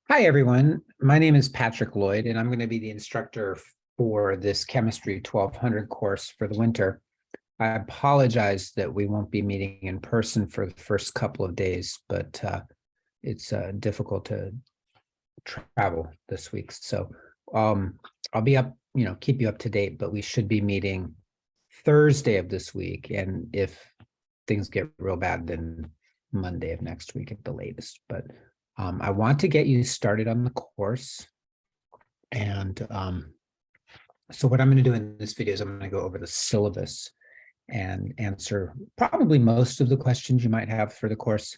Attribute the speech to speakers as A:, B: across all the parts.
A: Hi, everyone. My name is Patrick Lloyd, and I'm going to be the instructor for this Chemistry 1200 course for the winter. I apologize that we won't be meeting in person for the first couple of days, but it's difficult to travel this week. So I'll be up, keep you up to date, but we should be meeting Thursday of this week. And if things get real bad, then Monday of next week at the latest. But I want to get you started on the course. And so what I'm going to do in this video is I'm going to go over the syllabus and answer probably most of the questions you might have for the course.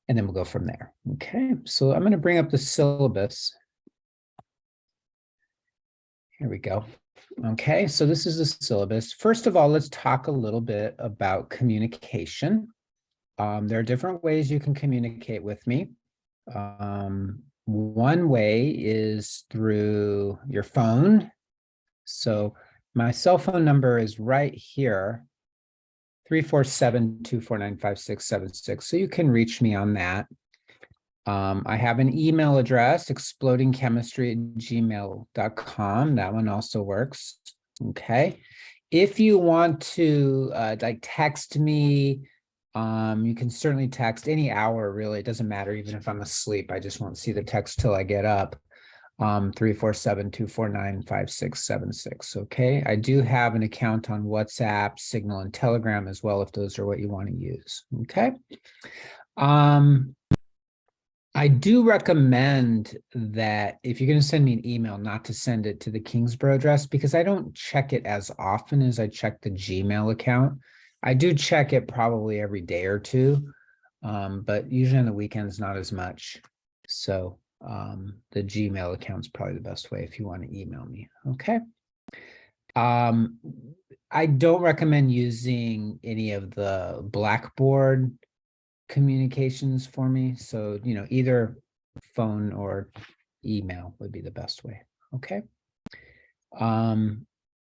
A: And then we'll go from there. Okay, so I'm going to bring up the syllabus. Here we go. Okay, so this is the syllabus. First of all, let's talk a little bit about communication. There are different ways you can communicate with me. One way is through your phone. So my cell phone number is right here, 347-249-5676. So you can reach me on that. I have an email address, explodingchemistry@gmail.com. That one also works. Okay. If you want to like text me, you can certainly text any hour, really. It doesn't matter, even if I'm asleep. I just won't see the text till I get up. 347-249-5676. Okay. I do have an account on WhatsApp, Signal, and Telegram as well, if those are what you want to use. Okay. I do recommend that if you're going to send me an email, not to send it to the Kingsborough address, because I don't check it as often as I check the Gmail account. I do check it probably every day or two, but usually on the weekends, not as much. So the Gmail account is probably the best way if you want to email me. Okay. I don't recommend using any of the Blackboard communications for me. So, either phone or email would be the best way. Okay.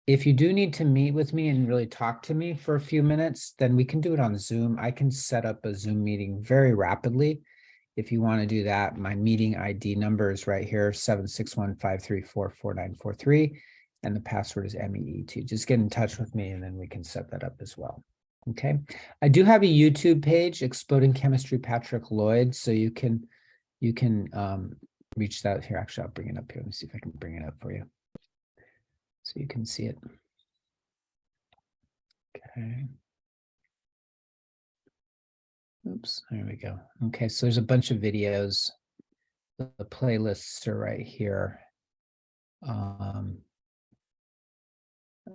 A: If you do need to meet with me and really talk to me for a few minutes, then we can do it on Zoom. I can set up a Zoom meeting very rapidly. If you want to do that, my meeting ID number is right here, 761-534-4943. And the password is MEET. Just get in touch with me and then we can set that up as well. Okay. I do have a YouTube page, Exploding Chemistry Patrick Lloyd. So you can reach that here. Actually, I'll bring it up here. Let me see if I can bring it up for you so you can see it. Okay. Oops, there we go. Okay, so there's a bunch of videos. The playlists are right here. Let's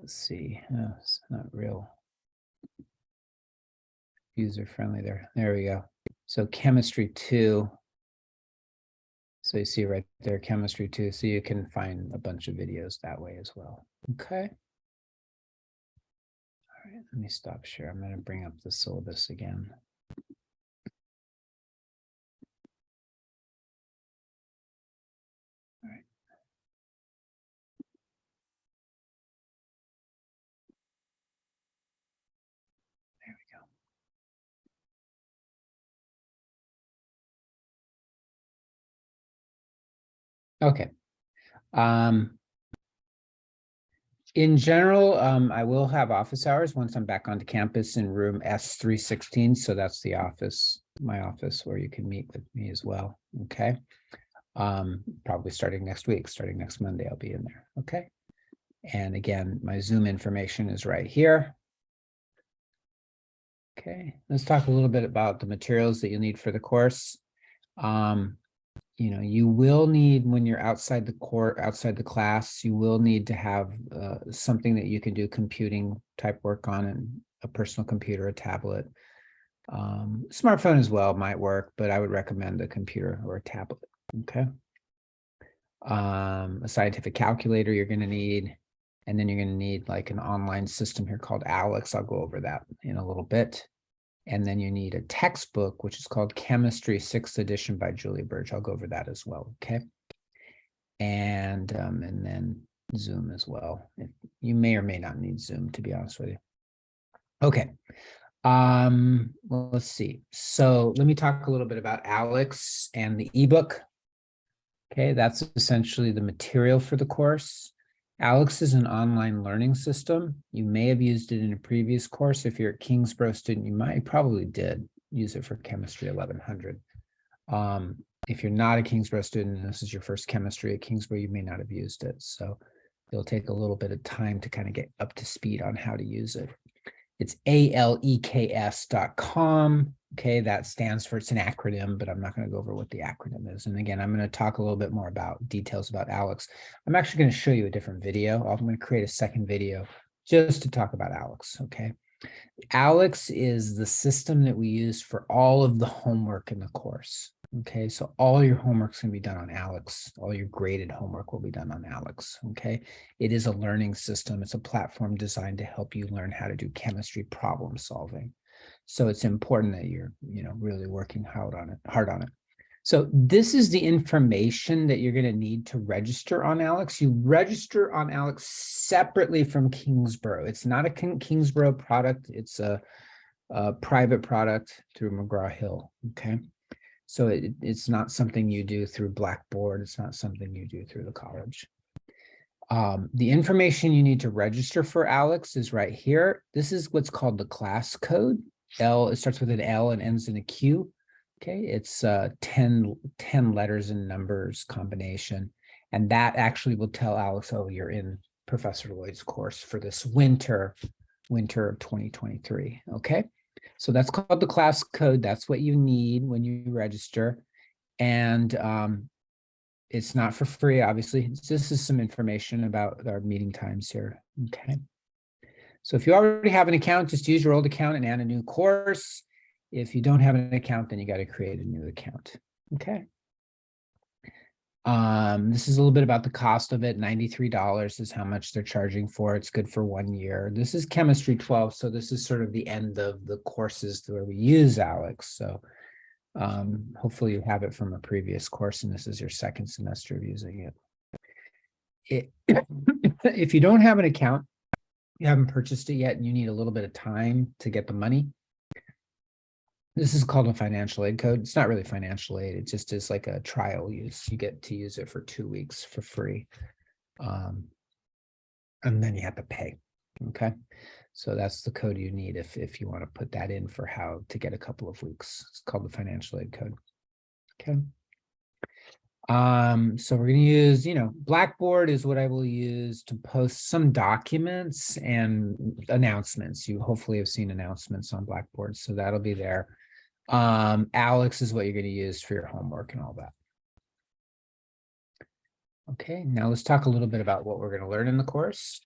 A: see. Oh, it's not real user friendly there. There we go. So Chemistry 2. So you see right there, Chemistry 2. So you can find a bunch of videos that way as well. Okay. All right, let me stop share. I'm going to bring up the syllabus again. All right. There we go. Okay. In general, I will have office hours once I'm back onto campus in room S316. So that's the office, my office, where you can meet with me as well. Okay. Probably starting next week, starting next Monday, I'll be in there. Okay. And again, my Zoom information is right here. Okay. Let's talk a little bit about the materials that you need for the course. You will need, when you're outside the court, outside the class, you will need to have something that you can do computing type work on, and a personal computer, a tablet. Smartphone as well might work, but I would recommend a computer or a tablet. Okay. A scientific calculator you're going to need, and then you're going to need like an online system here called Alex. I'll go over that in a little bit. And then you need a textbook, which is called Chemistry 6th edition by Julie Birch. I'll go over that as well. Okay. And then Zoom as well. You may or may not need Zoom, to be honest with you. Okay. Well, let's see. So let me talk a little bit about Alex and the ebook. Okay, that's essentially the material for the course. ALEX is an online learning system. You may have used it in a previous course. If you're a Kingsborough student, you probably did use it for Chemistry 1100. If you're not a Kingsborough student and this is your first chemistry at Kingsborough, you may not have used it. So it'll take a little bit of time to kind of get up to speed on how to use it. It's aleks.com. Okay, that stands for, it's an acronym, but I'm not going to go over what the acronym is. And again, I'm going to talk a little bit more about details about ALEX. I'm actually going to show you a different video. I'm going to create a second video just to talk about ALEX. Okay. ALEX is the system that we use for all of the homework in the course. Okay, so all your homework's going to be done on ALEX. All your graded homework will be done on ALEX. Okay, it is a learning system. It's a platform designed to help you learn how to do chemistry problem solving. So it's important that you're, really working hard on it. So this is the information that you're going to need to register on ALEX. You register on ALEX separately from Kingsborough. It's not a Kingsborough product. It's a private product through McGraw-Hill. Okay, so it's not something you do through Blackboard. It's not something you do through the college. The information you need to register for ALEX is right here. This is what's called the class code. It starts with an L and ends in a Q. Okay, it's 10 letters and numbers combination. And that actually will tell ALEX, oh, you're in Professor Lloyd's course for this winter of 2023. Okay, so that's called the class code. That's what you need when you register. And it's not for free, obviously. This is some information about our meeting times here. Okay. So if you already have an account, just use your old account and add a new course. If you don't have an account, then you got to create a new account. Okay. This is a little bit about the cost of it. $93 is how much they're charging for. It's good for 1 year. This is Chemistry 12. So this is sort of the end of the courses where we use ALEX. So hopefully you have it from a previous course and this is your second semester of using it. If you don't have an account, you haven't purchased it yet and you need a little bit of time to get the money, this is called a financial aid code. It's not really financial aid. It just is like a trial use. You get to use it for 2 weeks for free. And then you have to pay. Okay. So that's the code you need if you want to put that in for how to get a couple of weeks. It's called the financial aid code. Okay. So we're going to use, Blackboard is what I will use to post some documents and announcements. You hopefully have seen announcements on Blackboard, so that'll be there. ALEX is what you're going to use for your homework and all that. Okay, now let's talk a little bit about what we're going to learn in the course.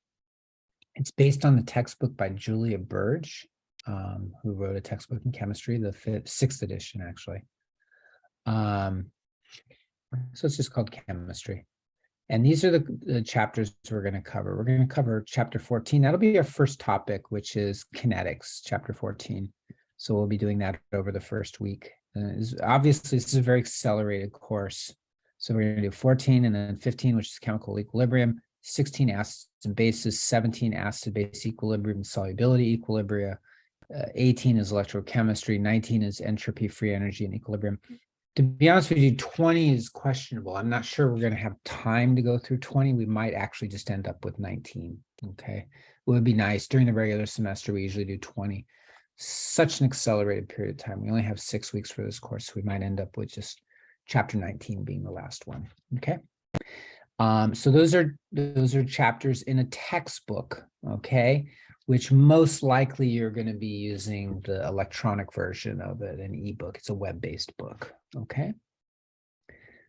A: It's based on the textbook by Julia Burge, who wrote a textbook in chemistry, the 6th edition, actually. So it's just called chemistry. And these are the chapters we're going to cover. We're going to cover chapter 14. That'll be our first topic, which is kinetics, chapter 14. So we'll be doing that over the first week. Obviously, this is a very accelerated course. So we're going to do 14 and then 15, which is chemical equilibrium, 16 acids and bases, 17 acid-base equilibrium and solubility equilibria, 18 is electrochemistry, 19 is entropy, free energy, and equilibrium. To be honest with you, 20 is questionable. I'm not sure we're going to have time to go through 20. We might actually just end up with 19. Okay. It would be nice. During the regular semester, we usually do 20. Such an accelerated period of time. We only have 6 weeks for this course. So we might end up with just chapter 19 being the last one. Okay. So those are chapters in a textbook. Okay. Which most likely you're going to be using the electronic version of it, an ebook. It's a web-based book, okay?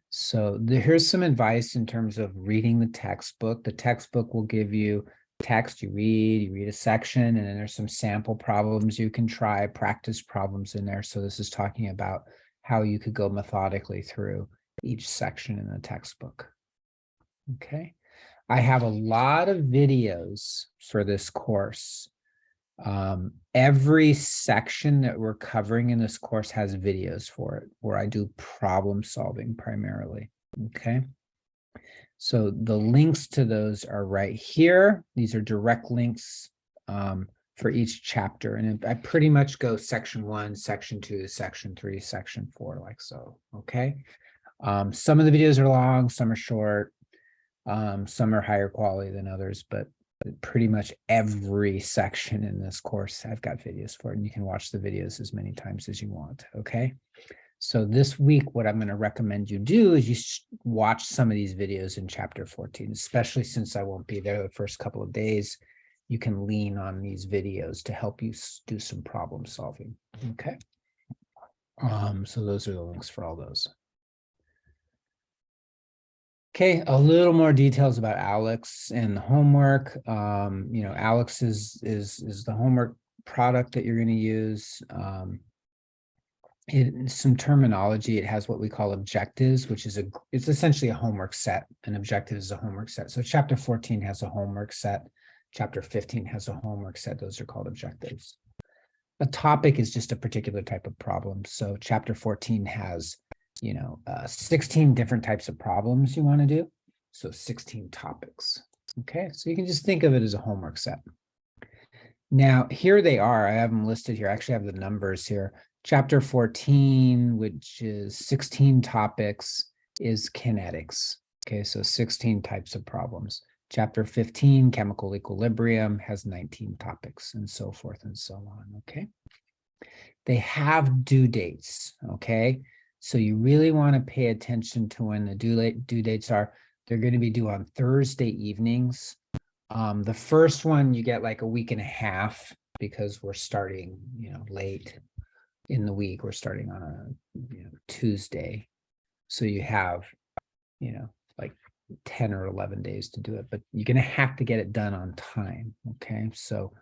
A: So here's some advice in terms of reading the textbook. The textbook will give you text, you read a section, and then there's some sample problems you can try, practice problems in there. So this is talking about how you could go methodically through each section in the textbook, okay? I have a lot of videos for this course. Every section that we're covering in this course has videos for it, where I do problem solving primarily, okay? So the links to those are right here. These are direct links for each chapter. And I pretty much go section 1, section 2, section 3, section 4, like so, okay? Some of the videos are long, some are short, some are higher quality than others, but pretty much every section in this course I've got videos for, and you can watch the videos as many times as you want, okay? So this week, what I'm going to recommend you do is you watch some of these videos in chapter 14, especially since I won't be there the first couple of days. You can lean on these videos to help you do some problem solving, okay? So those are the links for all those. Okay, a little more details about Alex and the homework. Alex is the homework product that you're going to use. Some terminology. It has what we call objectives, which is it's essentially a homework set. An objective is a homework set. So chapter 14 has a homework set. Chapter 15 has a homework set. Those are called objectives. A topic is just a particular type of problem. So chapter 14 has 16 different types of problems you want to do. So 16 topics. Okay, so you can just think of it as a homework set. Now, here they are. I have them listed here. I actually have the numbers here. Chapter 14, which is 16 topics, is kinetics. Okay, so 16 types of problems. Chapter 15, chemical equilibrium, has 19 topics, and so forth and so on, okay? They have due dates, okay? So you really want to pay attention to when the due dates are. They're going to be due on Thursday evenings. The first one, you get like a week and a half because we're starting, late in the week. We're starting on a Tuesday. So you have, like 10 or 11 days to do it, but you're going to have to get it done on time. Okay. So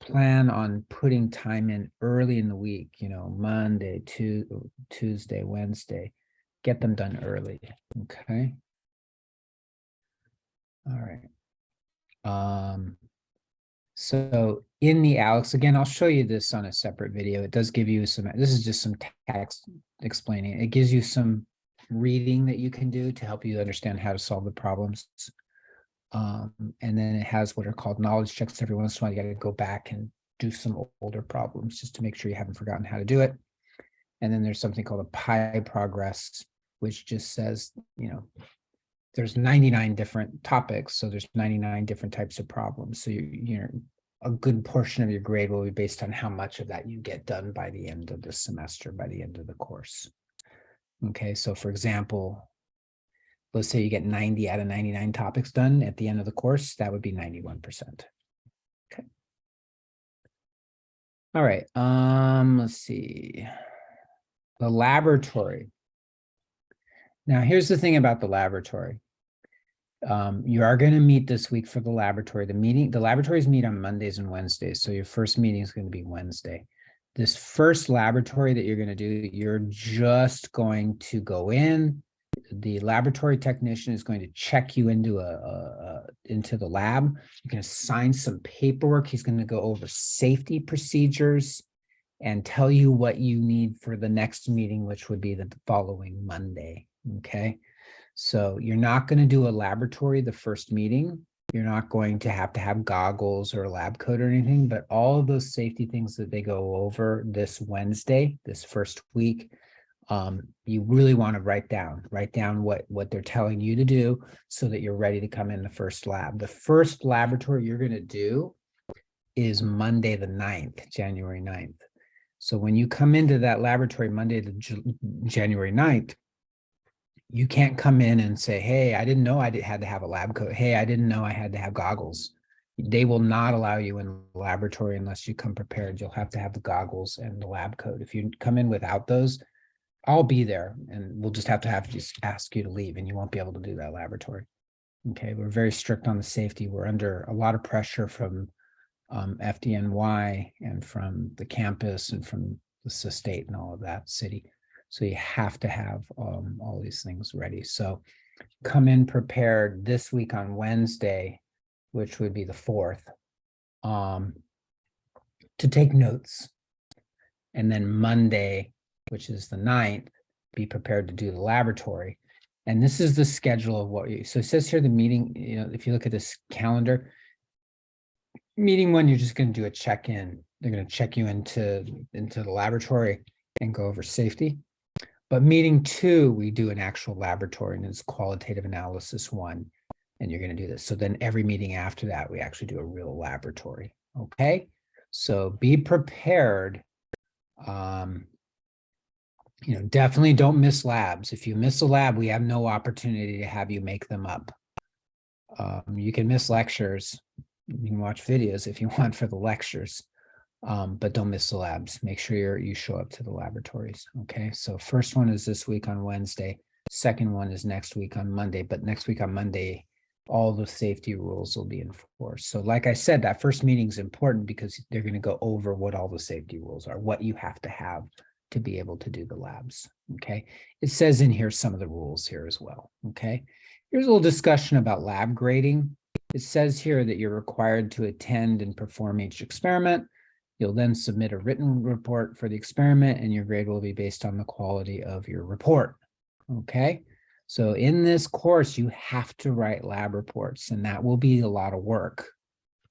A: plan on putting time in early in the week, Monday, Tuesday, Wednesday, get them done early. Okay. All right. So in the Alex, again, I'll show you this on a separate video. It does give you this is just some text explaining. It gives you some reading that you can do to help you understand how to solve the problems. And then it has what are called knowledge checks. Every once in a while, you got to go back and do some older problems just to make sure you haven't forgotten how to do it. And then there's something called a pie progress, which just says, there's 99 different topics. So there's 99 different types of problems. So you're a good portion of your grade will be based on how much of that you get done by the end of the semester, by the end of the course. Okay, so for example, let's say you get 90 out of 99 topics done at the end of the course, that would be 91%. Okay. All right, let's see. The laboratory. Now, here's the thing about the laboratory. You are going to meet this week for the laboratory. The laboratories meet on Mondays and Wednesdays. So your first meeting is going to be Wednesday. This first laboratory that you're going to do, you're just going to go in. The laboratory technician is going to check you into the lab. You're going to sign some paperwork. He's going to go over safety procedures and tell you what you need for the next meeting, which would be the following Monday. Okay. So you're not going to do a laboratory the first meeting. You're not going to have goggles or a lab coat or anything, but all of those safety things that they go over this Wednesday, this first week, you really want to write down what they're telling you to do so that you're ready to come in the first lab. The first laboratory you're going to do is Monday the 9th, January 9th. So when you come into that laboratory Monday, January 9th, you can't come in and say, hey, I didn't know I had to have a lab coat. Hey, I didn't know I had to have goggles. They will not allow you in the laboratory unless you come prepared. You'll have to have the goggles and the lab coat. If you come in without those, I'll be there and we'll just have to just ask you to leave and you won't be able to do that laboratory. Okay, we're very strict on the safety. We're under a lot of pressure from FDNY and from the campus and from the state and all of that city. So you have to have all these things ready. So come in prepared this week on Wednesday, which would be the 4th, to take notes. And then Monday, which is the 9th, be prepared to do the laboratory. And this is the schedule of so it says here the meeting, if you look at this calendar, meeting 1, you're just going to do a check-in. They're going to check you into the laboratory and go over safety. But meeting 2, we do an actual laboratory, and it's qualitative analysis 1, and you're going to do this. So then every meeting after that, we actually do a real laboratory. Okay, so be prepared. Definitely don't miss labs. If you miss a lab, we have no opportunity to have you make them up. You can miss lectures. You can watch videos if you want for the lectures, but don't miss the labs. Make sure you show up to the laboratories. Okay, so first one is this week on Wednesday. Second one is next week on Monday, but next week on Monday, all the safety rules will be enforced. So like I said, that first meeting is important because they're going to go over what all the safety rules are, what you have to be able to do the labs. Okay, it says in here some of the rules here as well. Okay, here's a little discussion about lab grading. It says here that you're required to attend and perform each experiment. You'll then submit a written report for the experiment, and your grade will be based on the quality of your report. Okay, so in this course, you have to write lab reports, and that will be a lot of work,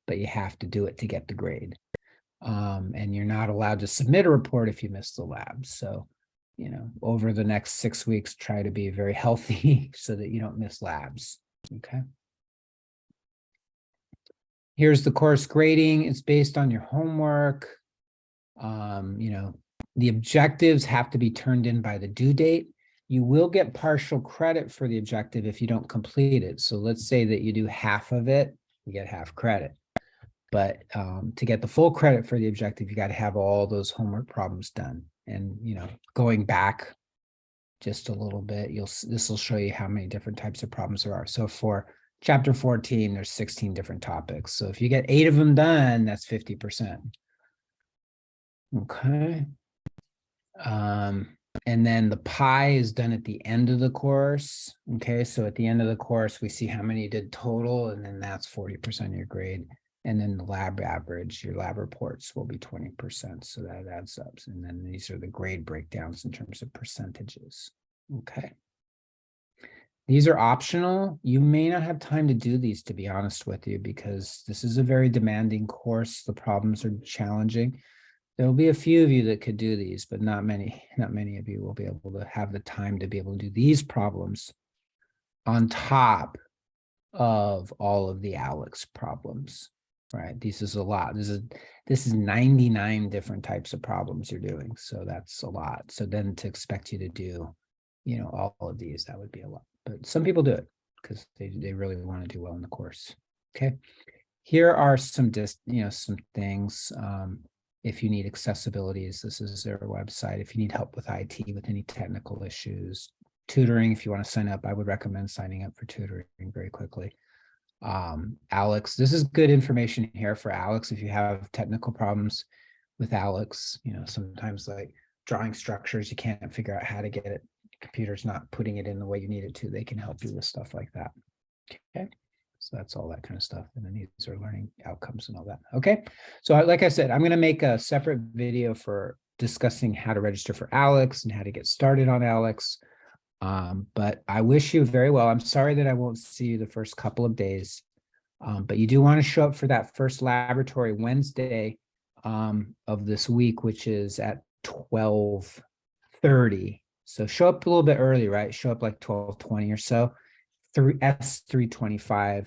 A: but you have to do it to get the grade. And you're not allowed to submit a report if you miss the lab. So, over the next 6 weeks, try to be very healthy so that you don't miss labs. Okay. Here's the course grading. It's based on your homework. The objectives have to be turned in by the due date. You will get partial credit for the objective if you don't complete it. So let's say that you do half of it, you get half credit. But to get the full credit for the objective, you got to have all those homework problems done. And, going back just a little bit, this will show you how many different types of problems there are. So for chapter 14, there's 16 different topics. So if you get 8 of them done, that's 50%. Okay. And then the pie is done at the end of the course. Okay, so at the end of the course, we see how many you did total, and then that's 40% of your grade. And then the lab average, your lab reports will be 20%. So that adds up. And then these are the grade breakdowns in terms of percentages. Okay. These are optional. You may not have time to do these, to be honest with you, because this is a very demanding course. The problems are challenging. There will be a few of you that could do these, but not many of you will be able to have the time to be able to do these problems on top of all of the ALEKS problems, right? This is a lot. This is 99 different types of problems you're doing. So that's a lot. So then to expect you to do, all of these, that would be a lot. But some people do it because they really want to do well in the course. Okay. Here are some some things. If you need accessibilities, this is their website. If you need help with IT, with any technical issues, tutoring, if you want to sign up, I would recommend signing up for tutoring very quickly. ALEKS, this is good information here for ALEKS. If you have technical problems with ALEKS, sometimes like drawing structures, you can't figure out how to get it. Computer's not putting it in the way you need it to. They can help you with stuff like that. Okay. So that's all that kind of stuff. And then these are learning outcomes and all that. Okay. So like I said, I'm going to make a separate video for discussing how to register for ALEKS and how to get started on ALEKS. But I wish you very well. I'm sorry that I won't see you the first couple of days. But you do want to show up for that first laboratory Wednesday of this week, which is at 12:30. So show up a little bit early, right? Show up like 12:20 or so. S325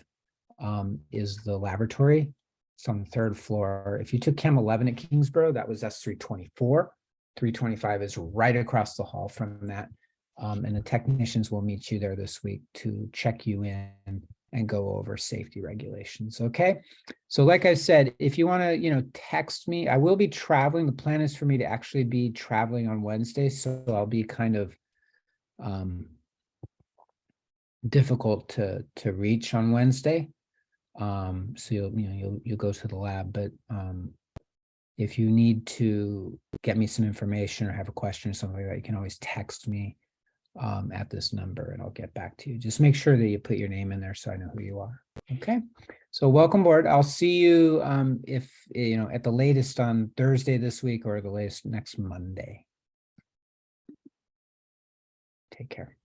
A: is the laboratory. It's on the 3rd floor. If you took Chem 11 at Kingsborough, that was S324. 325 is right across the hall from that. And the technicians will meet you there this week to check you in and go over safety regulations. Okay. So like I said, if you want to, text me, I will be traveling. The plan is for me to actually be traveling on Wednesday. So I'll be kind of difficult to reach on Wednesday. So you'll go to the lab, but if you need to get me some information or have a question or something like that, you can always text me at this number and I'll get back to you. Just make sure that you put your name in there so I know who you are. Okay. So welcome aboard. I'll see you if at the latest on Thursday this week or the latest next Monday. Take care.